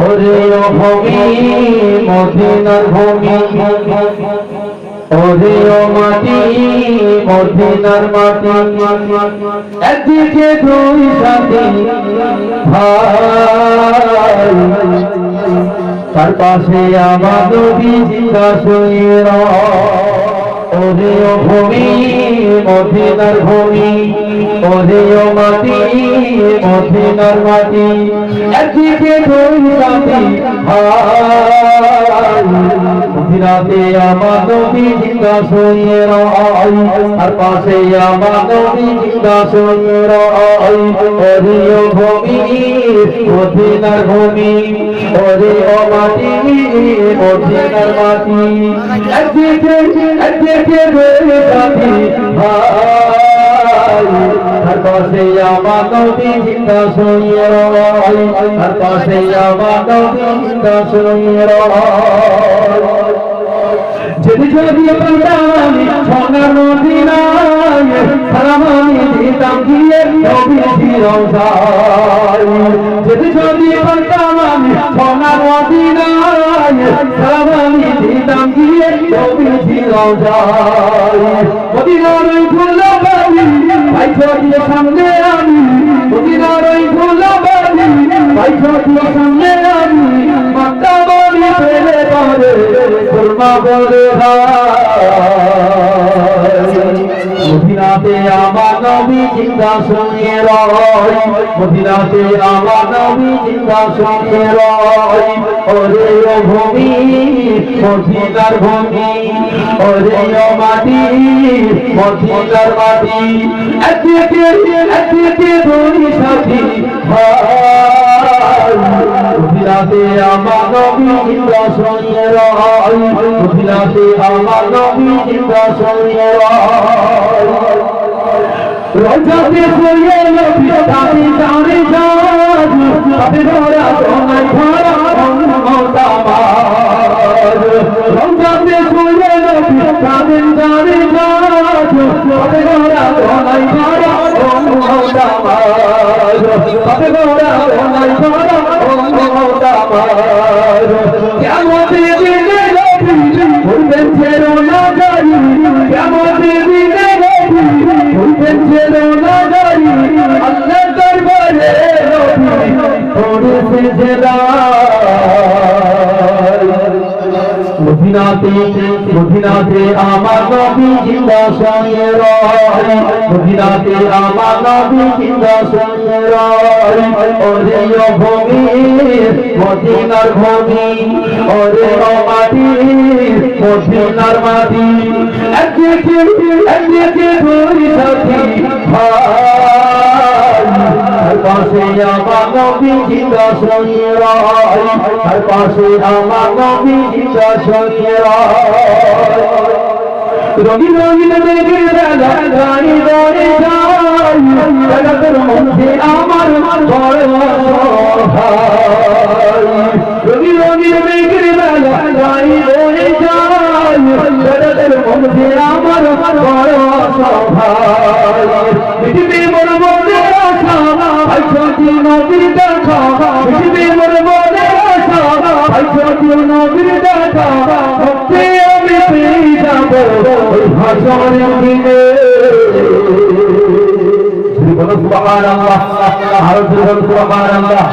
ওরে ও ভূমি মদিনার ভূমি, ওরে ও মাটি মদিনার মাটি, একদিকে দুই সাথী ভাই, তার পাশে আমার নবী জিন্দা শুয়ে ওরে ও ভূমি মদিনার ভূমি, ওরে ও মাটি মদিনার মাটি, একদিকে দুই সাথী ভাই, মদিনাতে আমার নবী জিন্দা শুয়ে আর পাশে আমার নবী জিন্দা শুয়ে ওরে ও ভূমি মদিনার ভূমি, ওরে ও মাটি মদিনার মাটি, একদিকে দুই সাথী ভাই, আর পাশে আমার নবী জিন্দা শুয়ে আর পাশে আমার নবী জিন্দা শুয়ে যদি যদি পাইতাম সোনার মদিনায়, সালাম আমি দিতাম গিয়ে নবীজির রওজায়। যদি যদি পাইতাম আমি সোনার মদিনায়, সালাম আমি দিতাম গিয়ে নবীজির রওজায়। মদিনার ওই ফুলবাড়ি বাইশো দিয়ে সামনে আমি, মদিনার ওই ফুলবাড়ি বাইশো দিয়ে সামনে আমি, মক্কা বলি পেলে পরে সুরমা বলে মদিনাতে আমার নবী জিন্দা শুয়ে মদিনাতে আমার নবী জিন্দা শুয়ে ওরে ও ভূমি মদিনার ভূমি, ওরে ও মাটি মদিনার মাটি, একদিকে দুই সাথী ভাই, মদিনাতে আমার নবী জিন্দা শুয়ে মদিনাতে আমার নবী জিন্দা শুয়ে রোজাতে শুয়ে নবী দাদি জানে জাজ, তাতে ধরা সোনায় ভরা মমতামাজ। রোজাতে শুয়ে নবী দাদি জানে জাজ, তাতে ধরা সোনায় ভরা মমতামাজ, তাতে ধরা সোনায় ভরা মমতামাজ। কেমন দিনে নবী বলবেন ছেড়ো না গাড়ি, কেমন দিনে নবী বলবেন ছেড়ো না গাড়ি, আল্লাহ দরবারে নবী পড়েছে জেদার। মদিনাতে আমার নবী জিন্দা শুয়ে মদিনাতে আমার নবী জিন্দা শুয়ে ওরে ও ভূমি মদিনার ভূমি, ওরে ও মাটি মদিনার মাটি, একদিকে দুই সাথী ভাই, আর পাশে আমার নবী জিন্দা শুয়ে আর পাশে আমার নবী জিন্দা শুয়ে রঙিন রঙিন মেঘের বেলা গাড়ি দৌড়ে যায়, জগতের মধ্যে আমার বড় ভাই। রঙিন রঙিন মেঘের বেলা গাড়ি দৌড়ে যায়, জগতের মধ্যে আমার বড় ভাই। পৃথিবী মোর মনে আশা ভাইসি নবীর দেখা, পৃথিবী মোর মনে আশা ভাইসি নবীর দেখা, আমি পেয়ে যাব ভাষণের দিনে। সুবহানাল্লাহ, আরো সুবহানাল্লাহ।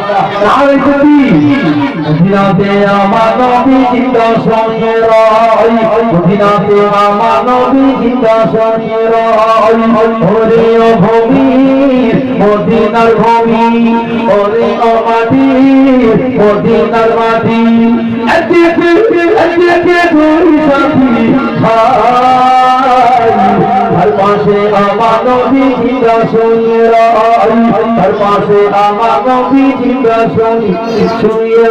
মদিনাতে আমার নবী জিন্দা শুয়ে মদিনাতে আমার নবী জিন্দা শুয়ে ওরে ও ভূমি মদিনার ভূমি, ওরে ও মাটি মদিনার মাটি, একদিকে দুই সাথী ভাই, আর পাশে আমার নবী জিন্দা শুয়ে আর পাশে আমার নবী জিন্দা শুয়ে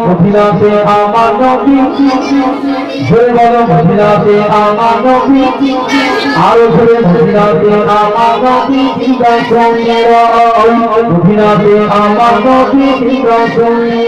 মদিনাতে আমার নবী জোরে বলো মদিনাতে আমার নবী, আরো জোরে মদিনাতে আমার নবী জিন্দা শুয়ে মদিনাতে আমার নবী জিন্দা শুয়ে